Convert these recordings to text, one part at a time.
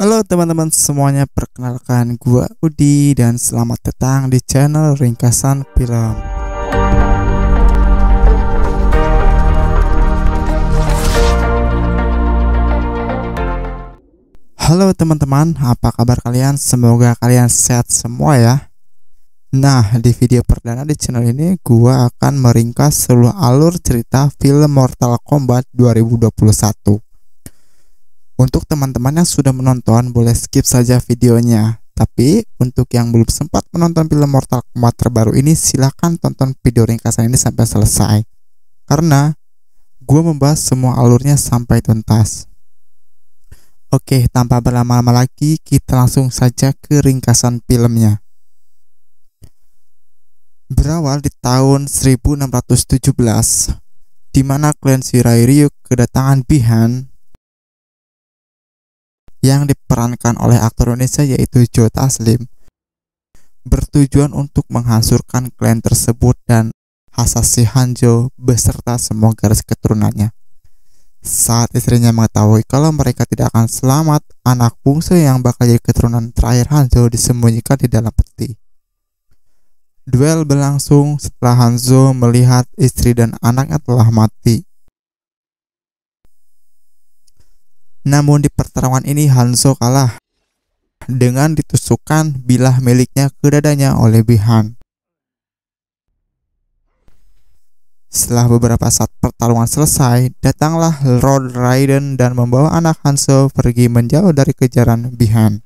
Halo teman-teman semuanya, perkenalkan gua Udi dan selamat datang di channel Ringkasan Film. Halo teman-teman, apa kabar kalian? Semoga kalian sehat semua ya. Nah, di video perdana di channel ini gua akan meringkas seluruh alur cerita film Mortal Kombat 2021. Untuk teman-teman yang sudah menonton, boleh skip saja videonya. Tapi untuk yang belum sempat menonton film Mortal Kombat terbaru ini, silahkan tonton video ringkasan ini sampai selesai. Karena gue membahas semua alurnya sampai tuntas. Oke, tanpa berlama-lama lagi, kita langsung saja ke ringkasan filmnya. Berawal di tahun 1617, di mana klan Shirai Ryu kedatangan Bi-Han yang diperankan oleh aktor Indonesia yaitu Joe Taslim, bertujuan untuk menghancurkan klan tersebut dan Hasashi Hanzo beserta semua garis keturunannya. Saat istrinya mengetahui kalau mereka tidak akan selamat, anak bungsu yang bakal jadi keturunan terakhir Hanzo disembunyikan di dalam peti. Duel berlangsung setelah Hanzo melihat istri dan anaknya telah mati. Namun di pertarungan ini Hanzo kalah dengan ditusukkan bilah miliknya ke dadanya oleh Bi-Han. Setelah beberapa saat pertarungan selesai, datanglah Lord Raiden dan membawa anak Hanzo pergi menjauh dari kejaran Bi-Han.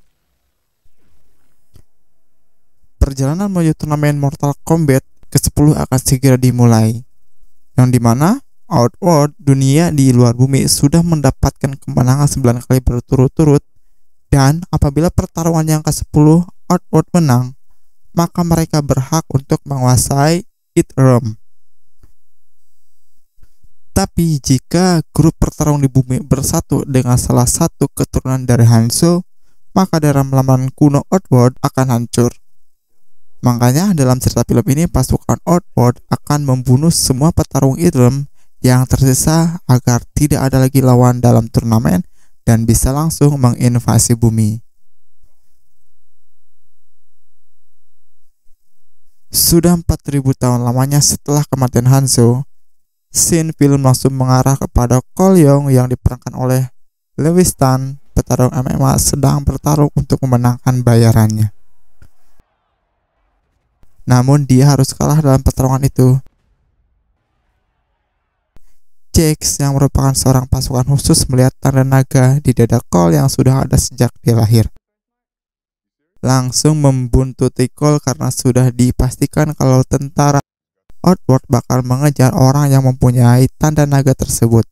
Perjalanan menuju turnamen Mortal Kombat ke-10 akan segera dimulai, yang dimana Outworld, dunia di luar bumi, sudah mendapatkan kemenangan 9 kali berturut-turut, dan apabila pertarungan yang ke-10 Outworld menang, maka mereka berhak untuk menguasai Earthrealm. Tapi jika grup pertarung di bumi bersatu dengan salah satu keturunan dari Hanzo, maka dalam zaman kuno Outworld akan hancur. Makanya dalam cerita film ini pasukan Outworld akan membunuh semua petarung Earthrealm yang tersisa agar tidak ada lagi lawan dalam turnamen dan bisa langsung menginvasi bumi. Sudah 4000 tahun lamanya setelah kematian Hanzo, scene film langsung mengarah kepada Cole Young yang diperankan oleh Lewis Tan, petarung MMA sedang bertarung untuk memenangkan bayarannya. Namun dia harus kalah dalam pertarungan itu. Jax yang merupakan seorang pasukan khusus melihat tanda naga di dada Cole yang sudah ada sejak dia lahir. Langsung membuntuti Cole karena sudah dipastikan kalau tentara Outworld bakal mengejar orang yang mempunyai tanda naga tersebut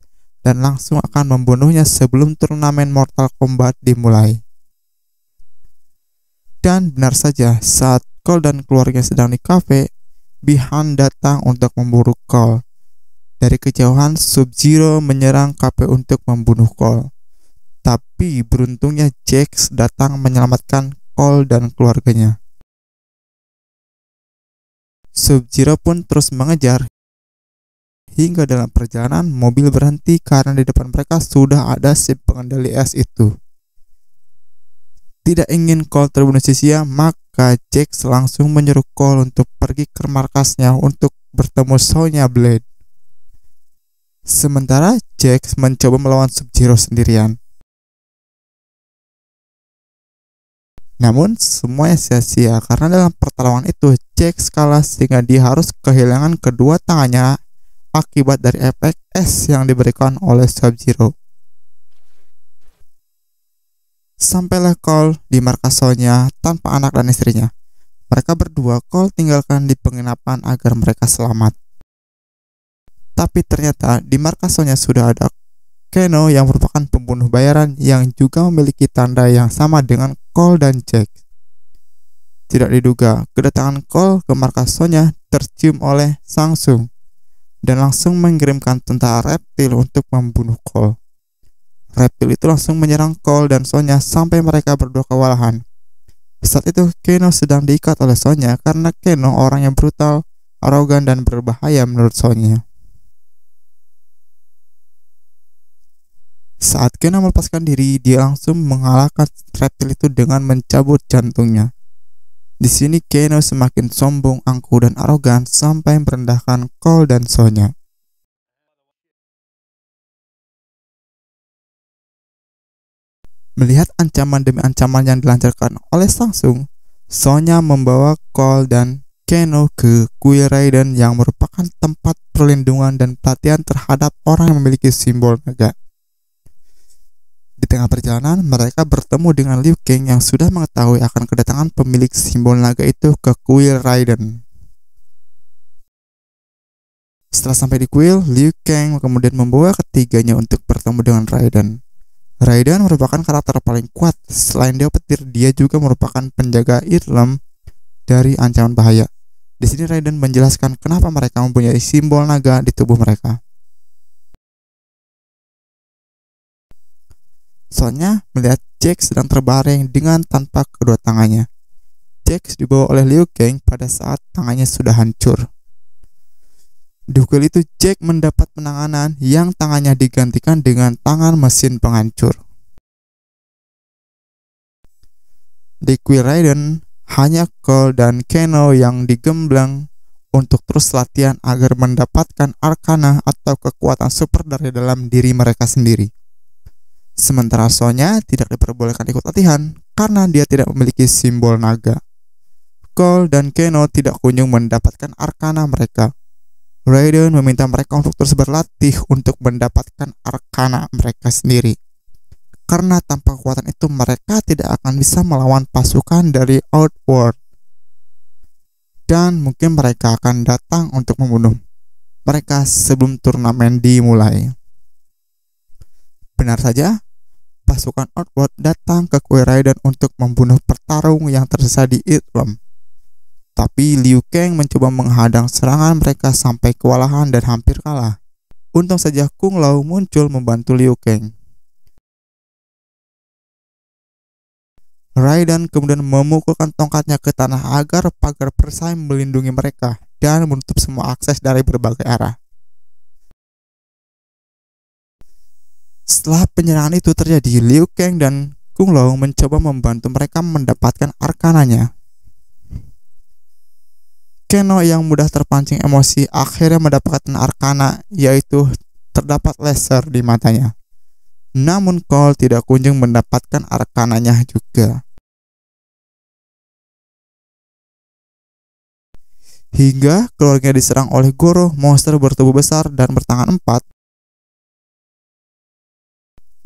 dan langsung akan membunuhnya sebelum turnamen Mortal Kombat dimulai. Dan benar saja, saat Cole dan keluarga sedang di kafe, Bi-Han datang untuk memburu Cole. Dari kejauhan, Sub-Zero menyerang kafe untuk membunuh Cole. Tapi beruntungnya Jax datang menyelamatkan Cole dan keluarganya. Sub-Zero pun terus mengejar hingga dalam perjalanan mobil berhenti karena di depan mereka sudah ada si pengendali es itu. Tidak ingin Cole terbunuh sia-sia, maka Jax langsung menyuruh Cole untuk pergi ke markasnya untuk bertemu Sonya Blade. Sementara Jax mencoba melawan Sub-Zero sendirian. Namun semuanya sia-sia karena dalam pertarungan itu Jax kalah sehingga dia harus kehilangan kedua tangannya akibat dari efek es yang diberikan oleh Sub-Zero. Sampailah Cole di markas Sonya tanpa anak dan istrinya. Mereka berdua Cole tinggalkan di penginapan agar mereka selamat. Tapi ternyata di markas Sonya sudah ada Kano yang merupakan pembunuh bayaran yang juga memiliki tanda yang sama dengan Cole dan Jax. Tidak diduga, kedatangan Cole ke markas Sonya tercium oleh Samsung dan langsung mengirimkan tentara reptil untuk membunuh Cole. Reptil itu langsung menyerang Cole dan Sonya sampai mereka berdua kewalahan. Saat itu Kano sedang diikat oleh Sonya karena Kano orang yang brutal, arogan dan berbahaya menurut Sonya. Saat Keno melepaskan diri, dia langsung mengalahkan reptil itu dengan mencabut jantungnya. Di sini Keno semakin sombong, angkuh, dan arogan sampai merendahkan Cole dan Sonya. Melihat ancaman demi ancaman yang dilancarkan oleh Samsung, Sonya membawa Cole dan Keno ke Kuil Raiden yang merupakan tempat perlindungan dan pelatihan terhadap orang yang memiliki simbol naga. Di tengah perjalanan, mereka bertemu dengan Liu Kang yang sudah mengetahui akan kedatangan pemilik simbol naga itu ke Kuil Raiden. Setelah sampai di kuil, Liu Kang kemudian membawa ketiganya untuk bertemu dengan Raiden. Raiden merupakan karakter paling kuat. Selain dia petir, dia juga merupakan penjaga Irlem dari ancaman bahaya. Di sini Raiden menjelaskan kenapa mereka mempunyai simbol naga di tubuh mereka. Sonya melihat Jack sedang terbaring dengan tanpa kedua tangannya. Jack dibawa oleh Liu Kang pada saat tangannya sudah hancur. Di kuil itu Jack mendapat penanganan yang tangannya digantikan dengan tangan mesin penghancur. Di kuil Raiden, hanya Cole dan Keno yang digembleng untuk terus latihan agar mendapatkan arkana atau kekuatan super dari dalam diri mereka sendiri. Sementara Sonya tidak diperbolehkan ikut latihan karena dia tidak memiliki simbol naga. Cole dan Keno tidak kunjung mendapatkan arkana mereka. Raiden meminta mereka untuk terus berlatih untuk mendapatkan arkana mereka sendiri. Karena tanpa kekuatan itu mereka tidak akan bisa melawan pasukan dari Outworld. Dan mungkin mereka akan datang untuk membunuh mereka sebelum turnamen dimulai. Benar saja, pasukan Outworld datang ke Kuil Raiden untuk membunuh petarung yang tersisa di Irlem. Tapi Liu Kang mencoba menghadang serangan mereka sampai kewalahan dan hampir kalah. Untung saja Kung Lao muncul membantu Liu Kang. Raiden kemudian memukulkan tongkatnya ke tanah agar pagar perisai melindungi mereka dan menutup semua akses dari berbagai arah. Setelah penyerangan itu terjadi, Liu Kang dan Kung Lao mencoba membantu mereka mendapatkan arkananya. Keno yang mudah terpancing emosi akhirnya mendapatkan arkana, yaitu terdapat laser di matanya. Namun Cole tidak kunjung mendapatkan arkananya juga. Hingga keluarga diserang oleh Goro, monster bertubuh besar dan bertangan 4.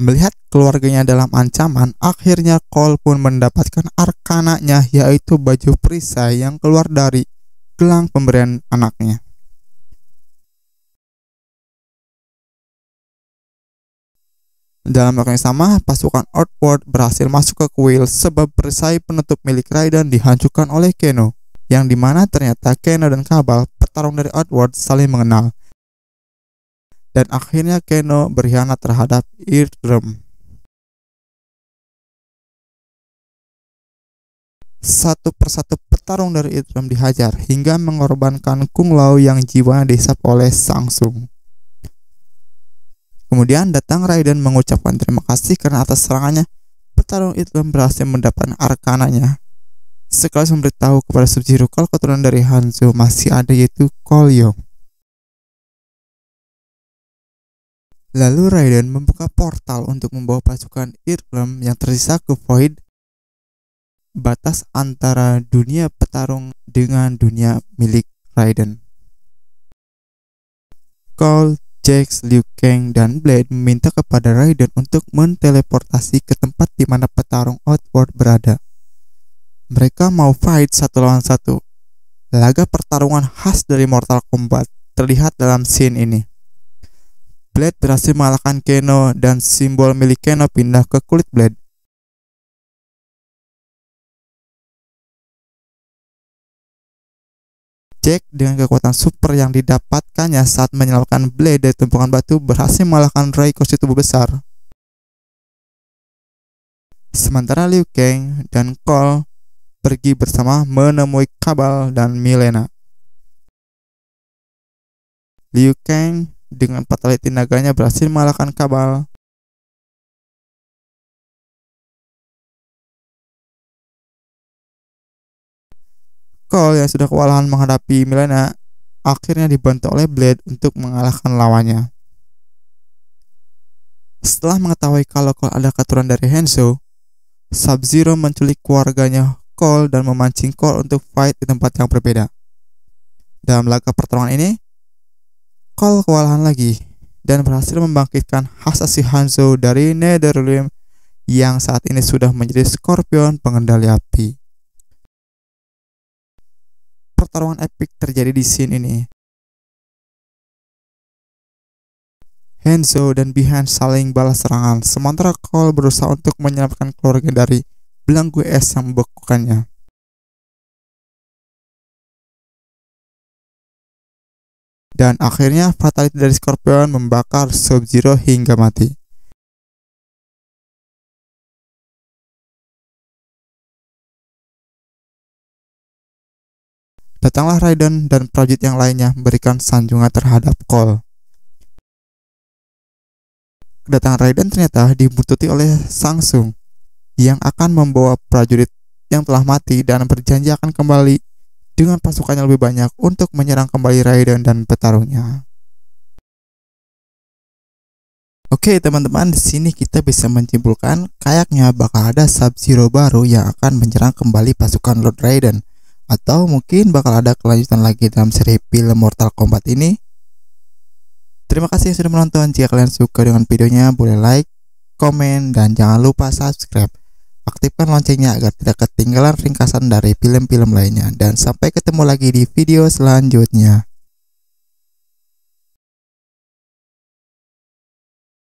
Melihat keluarganya dalam ancaman, akhirnya Cole pun mendapatkan arkananya, yaitu baju perisai yang keluar dari gelang pemberian anaknya. Dalam waktu yang sama, pasukan Outworld berhasil masuk ke kuil sebab perisai penutup milik Raiden dihancurkan oleh Keno, yang dimana ternyata Keno dan Kabal, petarung dari Outworld, saling mengenal. Dan akhirnya Keno berkhianat terhadap Irlem. Satu persatu petarung dari Irlem dihajar hingga mengorbankan Kung Lao yang jiwanya dihisap oleh Samsung. Kemudian datang Raiden mengucapkan terima kasih karena atas serangannya petarung Irlem berhasil mendapatkan arkananya. Sekaligus memberitahu kepada Sub-Zero kalau keturunan dari Hanzo masih ada, yaitu Cole Young. Lalu Raiden membuka portal untuk membawa pasukan Irlem yang tersisa ke Void, batas antara dunia petarung dengan dunia milik Raiden. Cole, Jax, Liu Kang, dan Blade meminta kepada Raiden untuk menteleportasi ke tempat di mana petarung Outworld berada. Mereka mau fight satu lawan satu. Laga pertarungan khas dari Mortal Kombat terlihat dalam scene ini. Blade berhasil mengalahkan Keno dan simbol milik Keno pindah ke kulit Blade. Jack dengan kekuatan super yang didapatkannya saat menyelamatkan Blade dari tumpukan batu berhasil mengalahkan Raiko si tubuh besar. Sementara Liu Kang dan Cole pergi bersama menemui Kabal dan Milena. Liu Kang dengan fatality naganya berhasil mengalahkan Kabal. Cole yang sudah kewalahan menghadapi Milena akhirnya dibantu oleh Blade untuk mengalahkan lawannya. Setelah mengetahui kalau Cole adalah keturunan dari Hanzo, Sub-Zero menculik keluarganya Cole dan memancing Cole untuk fight di tempat yang berbeda. Dalam laga pertarungan ini, Cole kewalahan lagi dan berhasil membangkitkan hak asasi Hanzo dari Netherrealm yang saat ini sudah menjadi Scorpion pengendali api. Pertarungan epik terjadi di scene ini. Hanzo dan Bi-Han saling balas serangan, sementara Cole berusaha untuk menyelamatkan keluarga dari belenggu es yang membekukannya. Dan akhirnya fatality dari Scorpion membakar Sub-Zero hingga mati. Datanglah Raiden dan prajurit yang lainnya memberikan sanjungan terhadap Cole. Kedatangan Raiden ternyata dibuntuti oleh Shang Tsung yang akan membawa prajurit yang telah mati dan berjanji akan kembali dengan pasukannya lebih banyak untuk menyerang kembali Raiden dan petarungnya. Oke teman-teman, di sini kita bisa menyimpulkan kayaknya bakal ada Sub-Zero baru yang akan menyerang kembali pasukan Lord Raiden, atau mungkin bakal ada kelanjutan lagi dalam seri film Mortal Kombat ini. Terima kasih yang sudah menonton. Jika kalian suka dengan videonya, boleh like, komen, dan jangan lupa subscribe. Aktifkan loncengnya agar tidak ketinggalan ringkasan dari film-film lainnya. Dan sampai ketemu lagi di video selanjutnya.